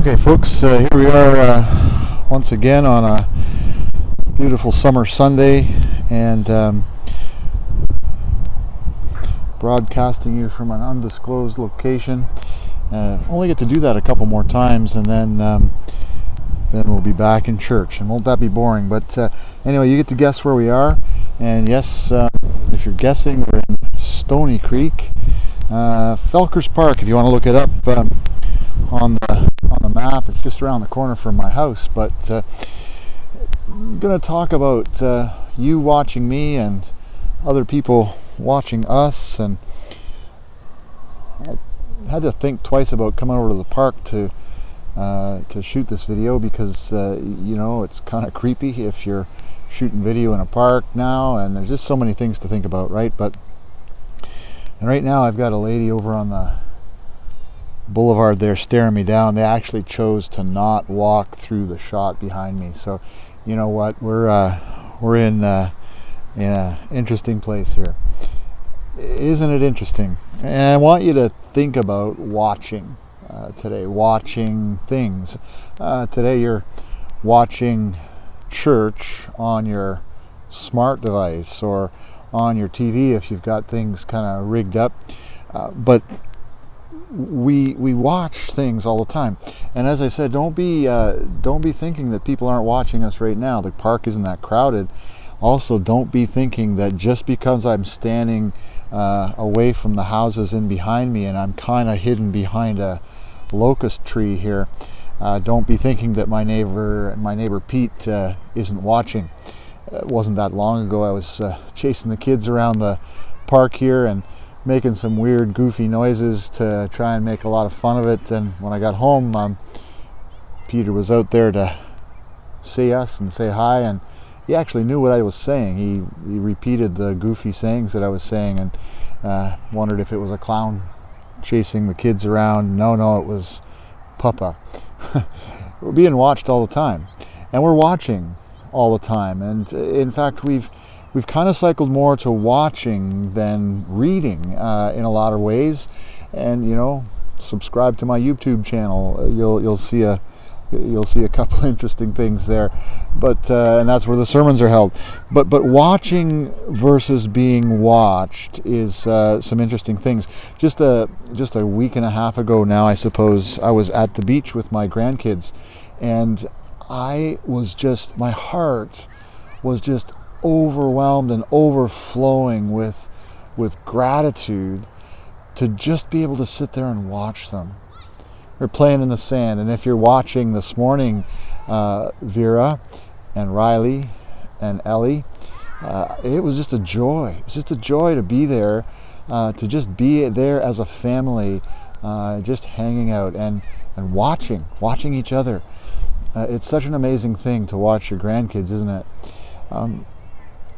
Okay, folks, here we are once again on a beautiful summer Sunday, and broadcasting you from an undisclosed location. Only get to do that a couple more times, and then we'll be back in church. And won't that be boring? But anyway, you get to guess where we are. And yes, if you're guessing, we're in Stony Creek, Felkers Park. If you want to look it up on the map, it's just around the corner from my house. But I'm going to talk about you watching me and other people watching us, and I had to think twice about coming over to the park to shoot this video because it's kind of creepy if you're shooting video in a park now, and there's just so many things to think about, right? And right now I've got a lady over on the boulevard there staring me down. They actually chose to not walk through the shot behind me, so you know what, we're in an interesting place here. Isn't it interesting? And I want you to think about watching today, watching things. Today you're watching church on your smart device or on your TV if you've got things kind of rigged up. But we watch things all the time, and as I said, don't be thinking that people aren't watching us right now. The park isn't that crowded. Also, don't be thinking that just because I'm standing away from the houses in behind me and I'm kind of hidden behind a locust tree here, don't be thinking that my neighbor Pete isn't watching. It wasn't that long ago I was chasing the kids around the park here and making some weird goofy noises to try and make a lot of fun of it, and when I got home, Peter was out there to see us and say hi, and he actually knew what I was saying. He repeated the goofy sayings that I was saying, and wondered if it was a clown chasing the kids around. No, it was Papa. We're being watched all the time, and we're watching all the time. And in fact, we've kind of cycled more to watching than reading in a lot of ways. And subscribe to my YouTube channel. You'll see a couple interesting things there. But and that's where the sermons are held. But watching versus being watched is some interesting things. Just a week and a half ago now, I suppose, I was at the beach with my grandkids, and my heart was just overwhelmed and overflowing with gratitude to just be able to sit there and watch them. They're playing in the sand, and if you're watching this morning, Vera and Riley and Ellie, it was just a joy. It was just a joy to be there, to just be there as a family, just hanging out and watching each other. It's such an amazing thing to watch your grandkids, isn't it?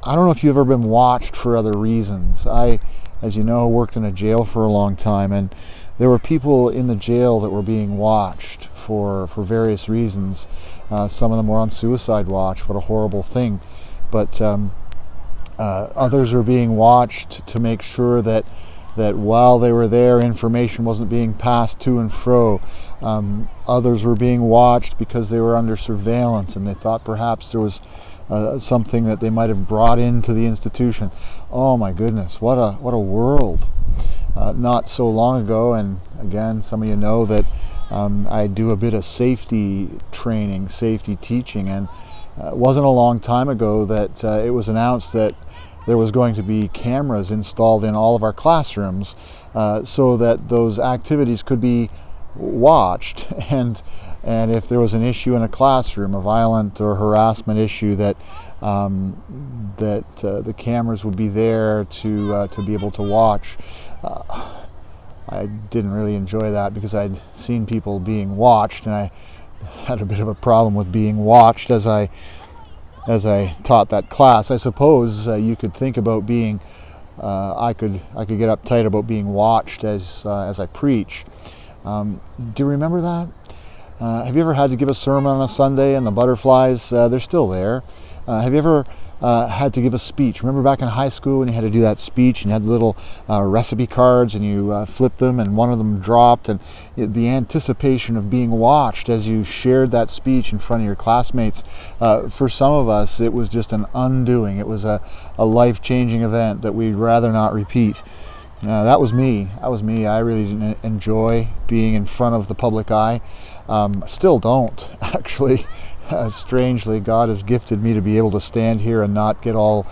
I don't know if you've ever been watched for other reasons. I, as you know, worked in a jail for a long time, and there were people in the jail that were being watched for various reasons. Some of them were on suicide watch. What a horrible thing. But others are being watched to make sure that while they were there, information wasn't being passed to and fro. Others were being watched because they were under surveillance and they thought perhaps there was something that they might have brought into the institution. Oh my goodness, what a world. Not so long ago, and again, some of you know that I do a bit of safety training, safety teaching, and it wasn't a long time ago that it was announced that there was going to be cameras installed in all of our classrooms so that those activities could be watched, and if there was an issue in a classroom, a violent or harassment issue, that the cameras would be there to be able to watch. I didn't really enjoy that because I'd seen people being watched, and I had a bit of a problem with being watched as I taught that class. I suppose you could think about being I could get uptight about being watched as I preach. Do you remember that? Have you ever had to give a sermon on a Sunday and the butterflies, they're still there? Have you ever had to give a speech. Remember back in high school when you had to do that speech and you had little recipe cards and you flipped them and one of them dropped, and the anticipation of being watched as you shared that speech in front of your classmates. For some of us, it was just an undoing. It was a life-changing event that we'd rather not repeat. That was me. I really didn't enjoy being in front of the public eye. Still don't, actually. Strangely, God has gifted me to be able to stand here and not get all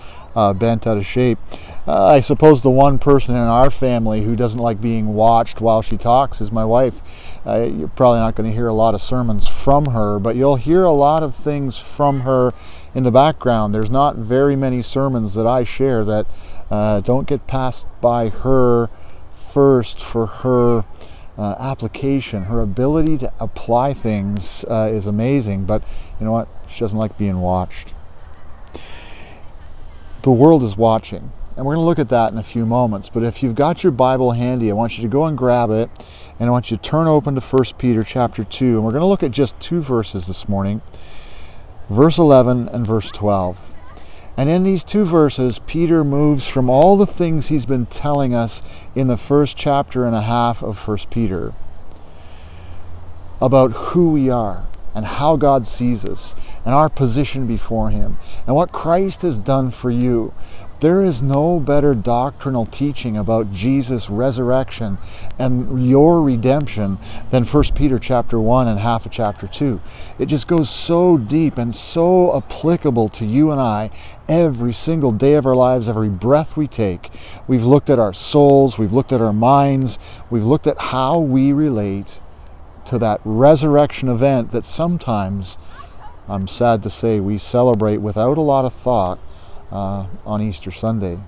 bent out of shape. I suppose the one person in our family who doesn't like being watched while she talks is my wife. You're probably not going to hear a lot of sermons from her, but you'll hear a lot of things from her in the background. There's not very many sermons that I share that don't get passed by her first for her application. Her ability to apply things is amazing, but you know what? She doesn't like being watched. The world is watching, and we're going to look at that in a few moments. But if you've got your Bible handy, I want you to go and grab it, and I want you to turn open to 1 Peter chapter 2, and we're going to look at just two verses this morning, verse 11 and verse 12. And in these two verses, Peter moves from all the things he's been telling us in the first chapter and a half of 1 Peter about who we are and how God sees us and our position before Him and what Christ has done for you. There is no better doctrinal teaching about Jesus' resurrection and your redemption than 1 Peter chapter 1 and half of chapter 2. It just goes so deep and so applicable to you and I every single day of our lives, every breath we take. We've looked at our souls, we've looked at our minds, we've looked at how we relate to that resurrection event that sometimes, I'm sad to say, we celebrate without a lot of thought on Easter Sunday.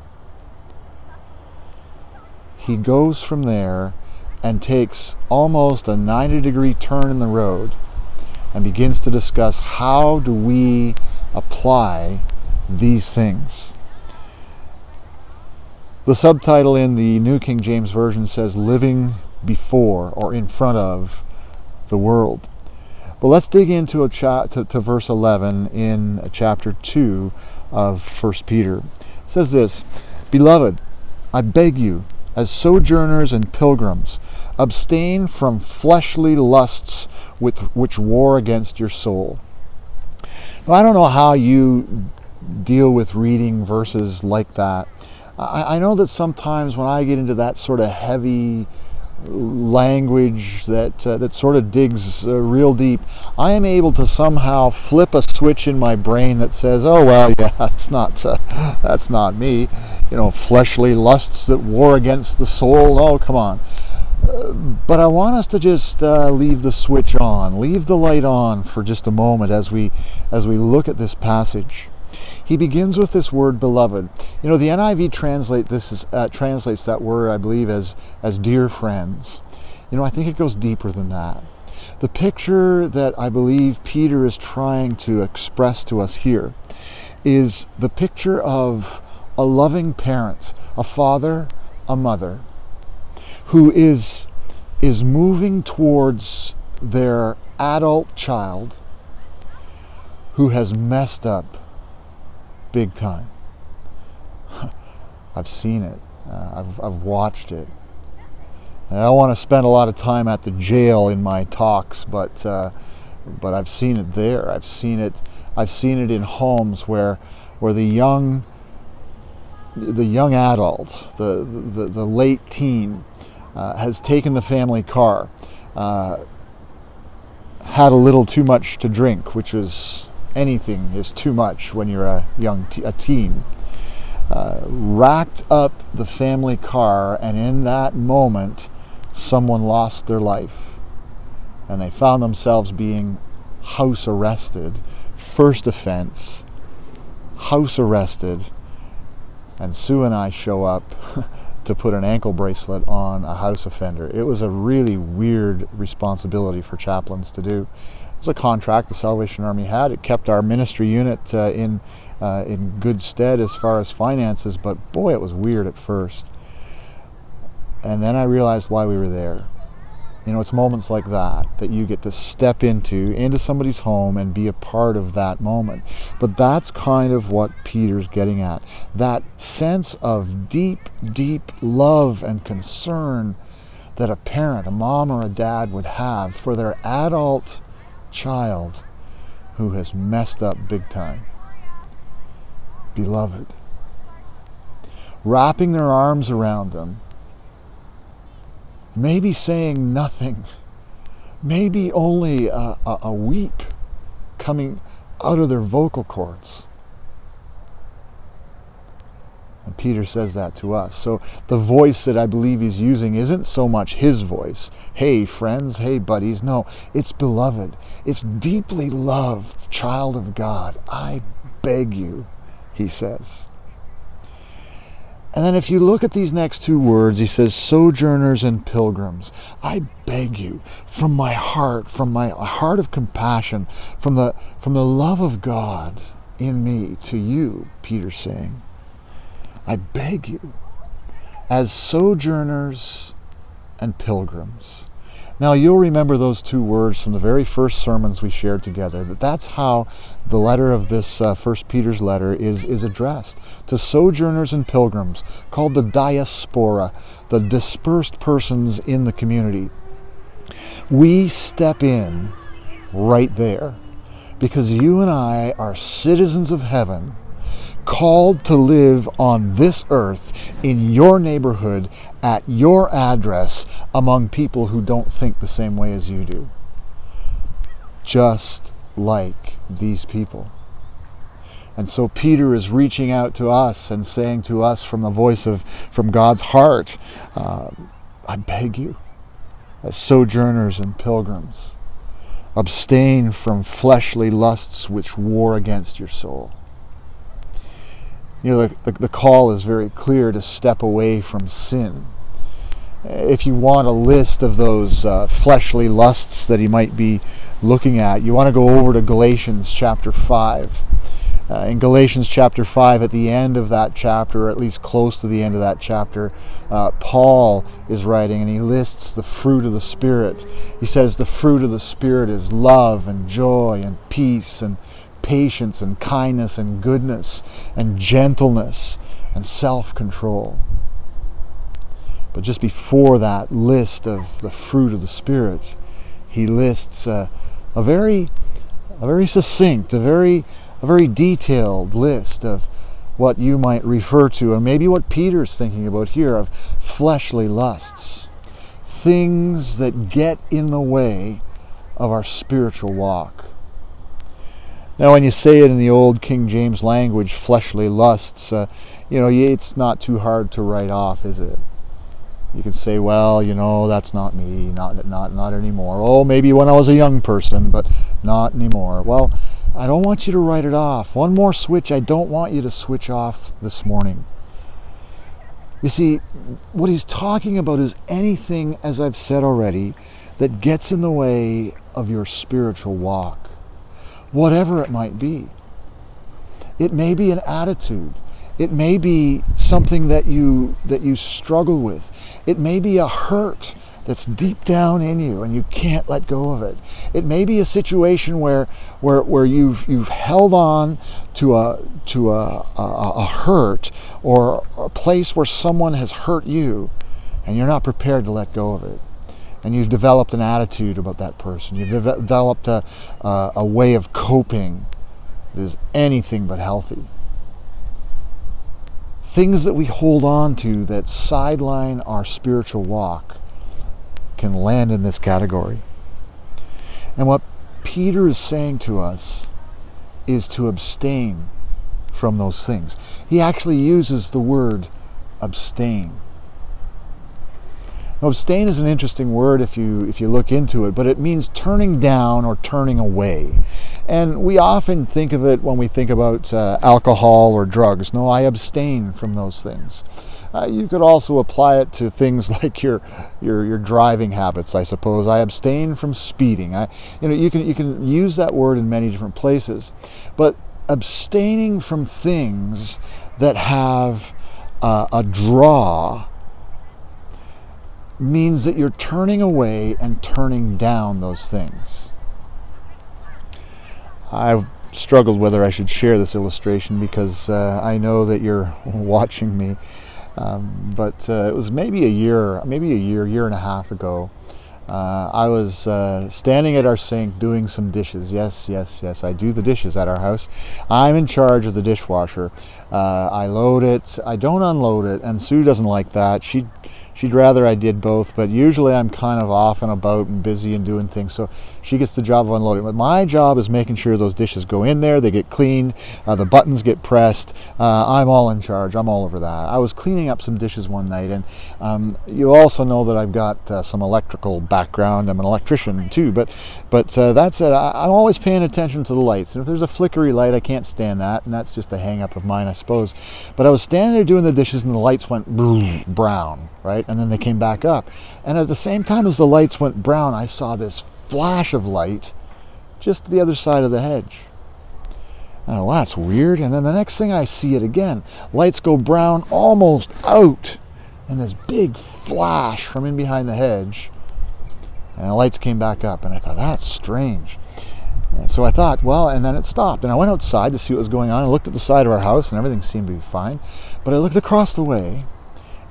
He goes from there and takes almost a 90-degree turn in the road and begins to discuss how do we apply these things. The subtitle in the New King James Version says living before or in front of the world. But let's dig into to verse 11 in chapter 2 of 1 Peter. It says this, "Beloved, I beg you, as sojourners and pilgrims, abstain from fleshly lusts which war against your soul." Now, I don't know how you deal with reading verses like that. I know that sometimes when I get into that sort of heavy language that sort of digs real deep, I am able to somehow flip a switch in my brain that says, oh well, yeah, that's not me, fleshly lusts that war against the soul. Oh, come on. But I want us to just leave the switch on, leave the light on for just a moment as we look at this passage. He begins with this word beloved. The NIV translates that word, I believe, as dear friends. I think it goes deeper than that. The picture that I believe Peter is trying to express to us here is the picture of a loving parent, a father, a mother, who is moving towards their adult child who has messed up big time. I've seen it. I've watched it. And I don't want to spend a lot of time at the jail in my talks, but I've seen it there. I've seen it in homes where the young adult, the late teen, has taken the family car, had a little too much to drink, which is anything is too much when you're a teen, racked up the family car, and in that moment someone lost their life and they found themselves being house arrested. First offense, house arrested, and Sue and I show up to put an ankle bracelet on a house offender. It was a really weird responsibility for chaplains to do. It was a contract the Salvation Army had. It kept our ministry unit in good stead as far as finances, but boy, it was weird at first. And then I realized why we were there. You know, it's moments like that that you get to step into somebody's home and be a part of that moment. But that's kind of what Peter's getting at. That sense of deep, deep love and concern that a parent, a mom or a dad would have for their adult child who has messed up big time. Beloved. Wrapping their arms around them, maybe saying nothing, maybe only a weep coming out of their vocal cords. And Peter says that to us. So the voice that I believe he's using isn't so much his voice. Hey friends, hey buddies. No, it's beloved. It's deeply loved child of God. I beg you, he says. And then if you look at these next two words, he says, sojourners and pilgrims. I beg you, from my heart of compassion, from the love of God in me to you, Peter's saying, I beg you, as sojourners and pilgrims. Now you'll remember those two words from the very first sermons we shared together, that's how the letter of this First Peter's letter is addressed, to sojourners and pilgrims, called the diaspora, the dispersed persons in the community. We step in right there, because you and I are citizens of heaven, called to live on this earth, in your neighborhood, at your address, among people who don't think the same way as you do. Just like these people. And so Peter is reaching out to us and saying to us from the voice from God's heart, I beg you, as sojourners and pilgrims, abstain from fleshly lusts which war against your soul. You know, the call is very clear to step away from sin. If you want a list of those fleshly lusts that he might be looking at, you want to go over to Galatians chapter 5. In Galatians chapter 5, at the end of that chapter, or at least close to the end of that chapter, Paul is writing and he lists the fruit of the Spirit. He says the fruit of the Spirit is love and joy and peace and patience and kindness and goodness and gentleness and self-control. But just before that list of the fruit of the Spirit, he lists a very succinct, a very detailed list of what you might refer to, and maybe what Peter's thinking about here, of fleshly lusts, things that get in the way of our spiritual walk. Now, when you say it in the old King James language, fleshly lusts, it's not too hard to write off, is it? You can say, well, that's not me, not anymore. Oh, maybe when I was a young person, but not anymore. Well, I don't want you to write it off. One more switch I don't want you to switch off this morning. You see, what he's talking about is anything, as I've said already, that gets in the way of your spiritual walk. Whatever it might be. It may be an attitude. It may be something that you struggle with. It may be a hurt that's deep down in you and you can't let go of it. It may be a situation where you've held on to a hurt, or a place where someone has hurt you and you're not prepared to let go of it. And you've developed an attitude about that person. You've developed a way of coping that is anything but healthy. Things that we hold on to that sideline our spiritual walk can land in this category. And what Peter is saying to us is to abstain from those things. He actually uses the word abstain. Now, abstain is an interesting word if you look into it, but it means turning down or turning away. And we often think of it when we think about alcohol or drugs. No, I abstain from those things. You could also apply it to things like your driving habits, I suppose. I abstain from speeding. You can use that word in many different places, but abstaining from things that have a draw means that you're turning away and turning down those things. I've struggled whether I should share this illustration because I know that you're watching me. But it was maybe a year and a half ago. I was standing at our sink doing some dishes. Yes, I do the dishes at our house. I'm in charge of the dishwasher. I load it, I don't unload it, and Sue doesn't like that. She'd rather I did both, but usually I'm kind of off and about and busy and doing things, so she gets the job of unloading. But my job is making sure those dishes go in there, they get cleaned, the buttons get pressed. I'm all in charge. I'm all over that. I was cleaning up some dishes one night, and you also know that I've got some electrical background. I'm an electrician too, but that said, I'm always paying attention to the lights. And if there's a flickery light, I can't stand that, and that's just a hang-up of mine, I suppose. But I was standing there doing the dishes, and the lights went brown, right? And then they came back up. And at the same time as the lights went brown, I saw this flash of light just to the other side of the hedge. Oh, well, that's weird. And then the next thing I see it again. Lights go brown almost out. And this big flash from in behind the hedge. And the lights came back up. And I thought, that's strange. And so I thought, well, and then it stopped. And I went outside to see what was going on. I looked at the side of our house and everything seemed to be fine. But I looked across the way.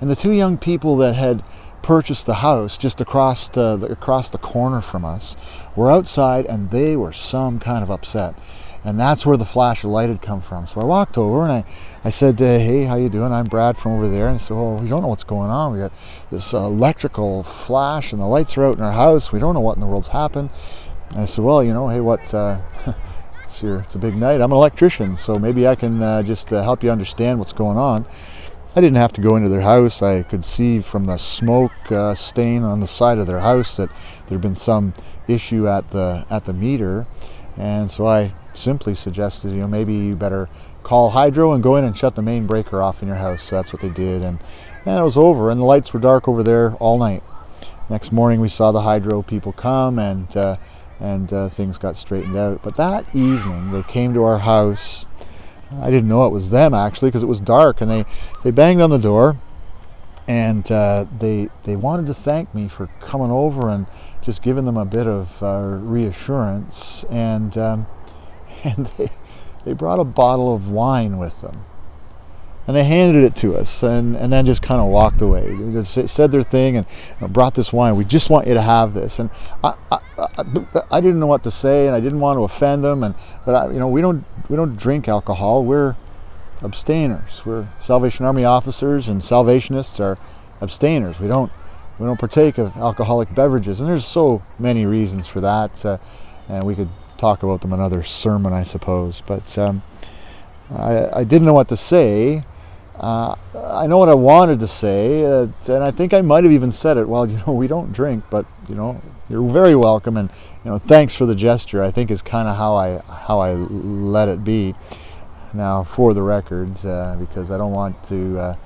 And the two young people that had purchased the house just across the corner from us were outside, and they were some kind of upset. And that's where the flash of light had come from. So I walked over and I said, hey, how you doing? I'm Brad from over there. And I said, well, we don't know what's going on. We got this electrical flash and the lights are out in our house. We don't know what in the world's happened. And I said, well, hey, what? It's a big night. I'm an electrician, so maybe I can just help you understand what's going on. I didn't have to go into their house. I could see from the smoke stain on the side of their house that there'd been some issue at the meter, and so I simply suggested, maybe you better call Hydro and go in and shut the main breaker off in your house. So that's what they did, and it was over. And the lights were dark over there all night. Next morning, we saw the Hydro people come, and things got straightened out. But that evening, they came to our house. I didn't know it was them, actually, because it was dark, and they banged on the door, and they wanted to thank me for coming over and just giving them a bit of reassurance, and they brought a bottle of wine with them, and they handed it to us, and then just kind of walked away. They just said their thing and brought this wine. We just want you to have this. And I didn't know what to say, and I didn't want to offend them. But we don't drink alcohol. We're abstainers. We're Salvation Army officers, and Salvationists are abstainers. We don't partake of alcoholic beverages, and there's so many reasons for that, and we could talk about them in another sermon, I suppose. But I didn't know what to say. I know what I wanted to say, and I think I might have even said it. Well, we don't drink, but you're very welcome, and thanks for the gesture, I think, is kind of how I let it be. Now, for the records, because I don't want to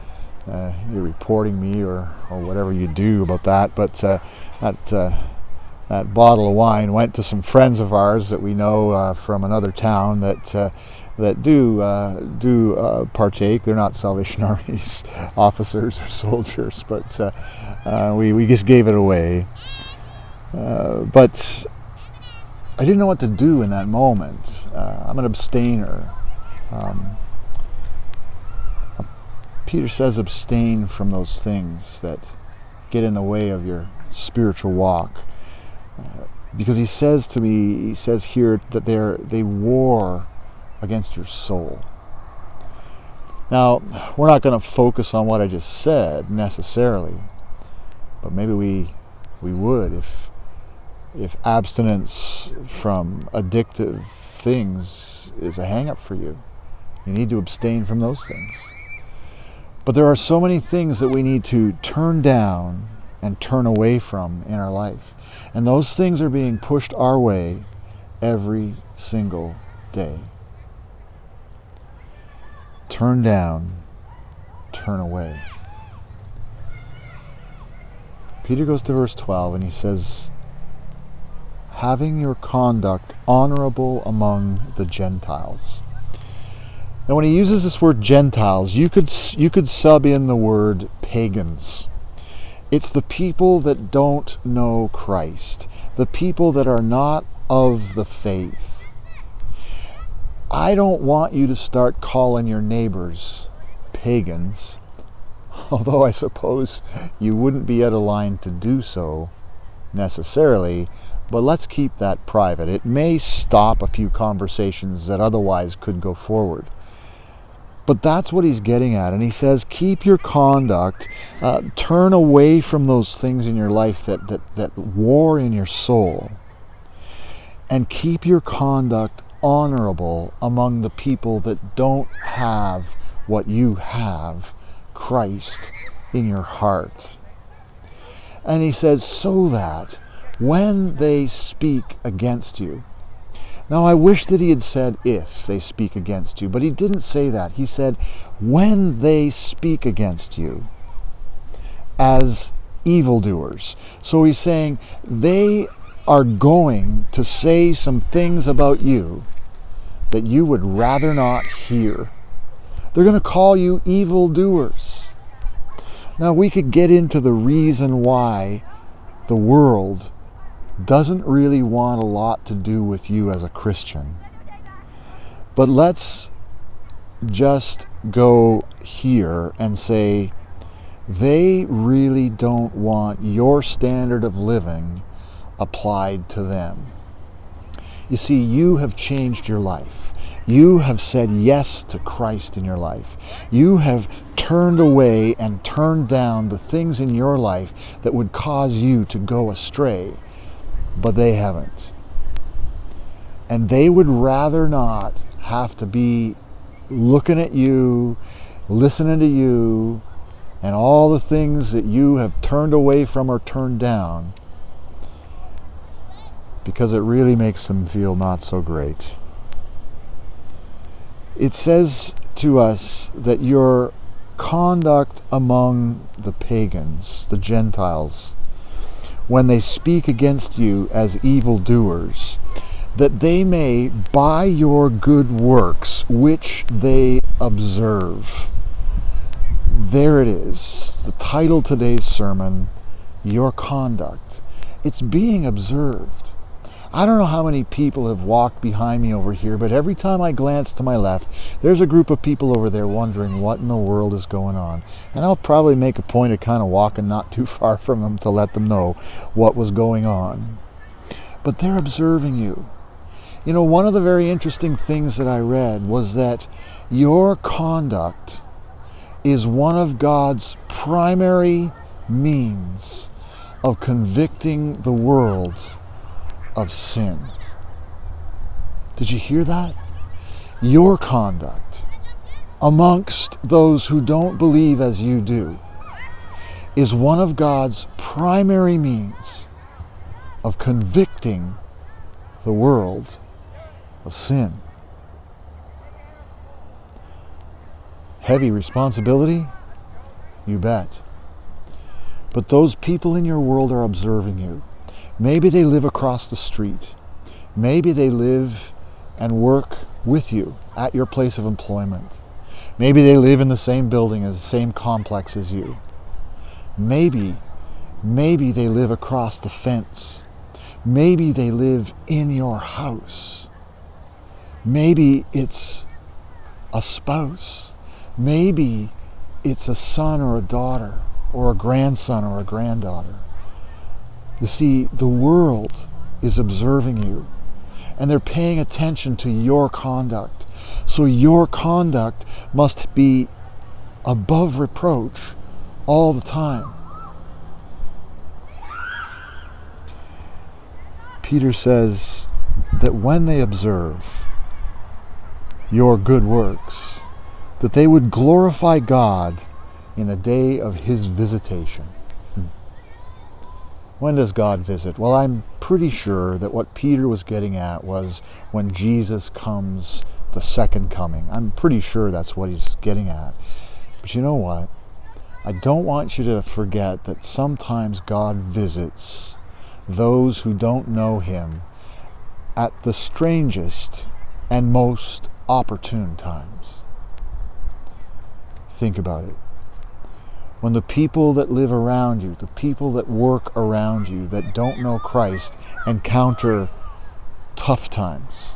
you're reporting me or whatever you do about that. But that bottle of wine went to some friends of ours that we know from another town that do partake. They're not Salvation Army's officers or soldiers, but we just gave it away. But I didn't know what to do in that moment. I'm an abstainer. Peter says abstain from those things that get in the way of your spiritual walk. Because he says here that they war against your soul. Now, we're not going to focus on what I just said necessarily, but maybe we would if abstinence from addictive things is a hang-up for you. You need to abstain from those things. But there are so many things that we need to turn down and turn away from in our life. And those things are being pushed our way every single day. Turn down, turn away. Peter goes to verse 12 and he says, having your conduct honorable among the Gentiles. Now, when he uses this word Gentiles, you could sub in the word pagans. It's the people that don't know Christ, the people that are not of the faith. I don't want you to start calling your neighbors pagans, although I suppose you wouldn't be out of line to do so necessarily, but let's keep that private. It may stop a few conversations that otherwise could go forward. But that's what he's getting at. And he says, keep your conduct, turn away from those things in your life that war in your soul, and keep your conduct honorable among the people that don't have what you have, Christ, in your heart. And he says, so that when they speak against you. Now, I wish that he had said, if they speak against you, but he didn't say that. He said, when they speak against you as evildoers. So he's saying they are going to say some things about you that you would rather not hear. They're going to call you evildoers. Now, we could get into the reason why the world doesn't really want a lot to do with you as a Christian. But let's just go here and say they really don't want your standard of living applied to them. You see, you have changed your life. You have said yes to Christ in your life. You have turned away and turned down the things in your life that would cause you to go astray. But they haven't. And they would rather not have to be looking at you, listening to you, and all the things that you have turned away from or turned down, because it really makes them feel not so great. It says to us that your conduct among the pagans, the Gentiles, when they speak against you as evildoers, that they may, by your good works, which they observe. There it is, the title of today's sermon, your conduct. It's being observed. I don't know how many people have walked behind me over here, but every time I glance to my left, there's a group of people over there wondering what in the world is going on. And I'll probably make a point of kind of walking not too far from them to let them know what was going on. But they're observing you. You know, one of the very interesting things that I read was that your conduct is one of God's primary means of convicting the world of sin. Did you hear that? Your conduct amongst those who don't believe as you do is one of God's primary means of convicting the world of sin. Heavy responsibility? You bet. But those people in your world are observing you. Maybe they live across the street. Maybe they live and work with you at your place of employment. Maybe they live in the same building, as the same complex as you. Maybe they live across the fence. Maybe they live in your house. Maybe it's a spouse. Maybe it's a son or a daughter, or a grandson or a granddaughter. You see, the world is observing you, and they're paying attention to your conduct. So your conduct must be above reproach all the time. Peter says that when they observe your good works, that they would glorify God in the day of his visitation. When does God visit? Well, I'm pretty sure that what Peter was getting at was when Jesus comes, the second coming. I'm pretty sure that's what he's getting at. But you know what? I don't want you to forget that sometimes God visits those who don't know him at the strangest and most opportune times. Think about it. when the people that live around you, the people that work around you, that don't know Christ, encounter tough times,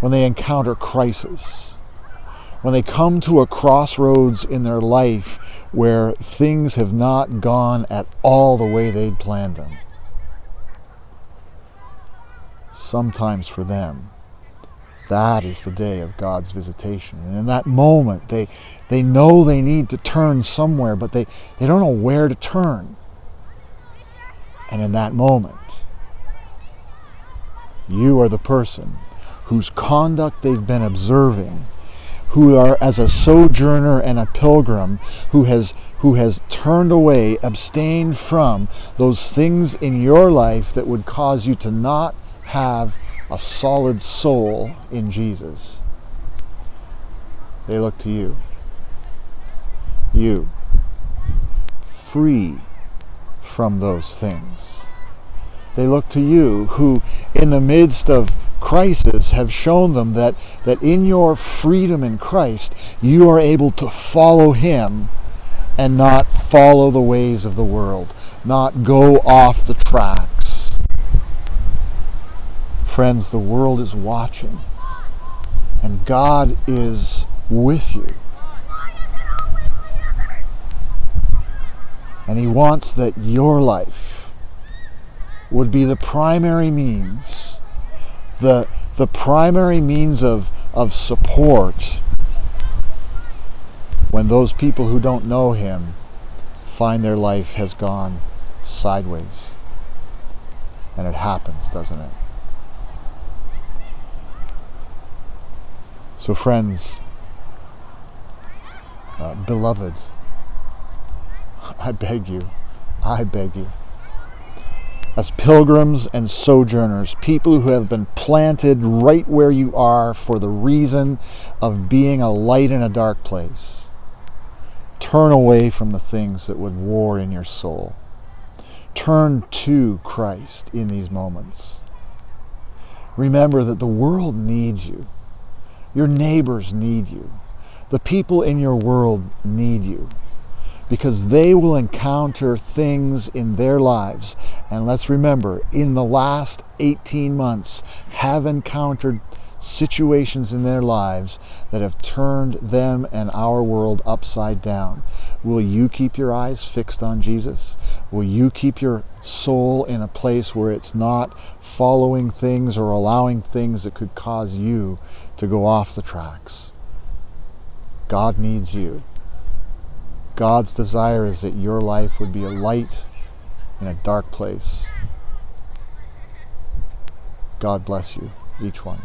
when they encounter crisis, when they come to a crossroads in their life where things have not gone at all the way they'd planned them. Sometimes for them, that is the day of God's visitation. And in that moment, they know they need to turn somewhere, but they don't know where to turn. And in that moment, you are the person whose conduct they've been observing, who are as a sojourner and a pilgrim, who has turned away, abstained from those things in your life that would cause you to not have a solid soul in Jesus. They look to you. You, free from those things. They look to you, who in the midst of crisis have shown them that in your freedom in Christ, you are able to follow Him and not follow the ways of the world, not go off the tracks. Friends, the world is watching, and God is with you. And He wants that your life would be the primary means, the primary means of support when those people who don't know Him find their life has gone sideways. And it happens, doesn't it? So friends, beloved, I beg you, as pilgrims and sojourners, people who have been planted right where you are for the reason of being a light in a dark place, turn away from the things that would war in your soul. Turn to Christ in these moments. Remember that the world needs you. Your neighbors need you. The people in your world need you, because they will encounter things in their lives. And let's remember, in the last 18 months, have encountered situations in their lives that have turned them and our world upside down. Will you keep your eyes fixed on Jesus? Will you keep your soul in a place where it's not following things or allowing things that could cause you to go off the tracks? God needs you. God's desire is that your life would be a light in a dark place. God bless you, each one.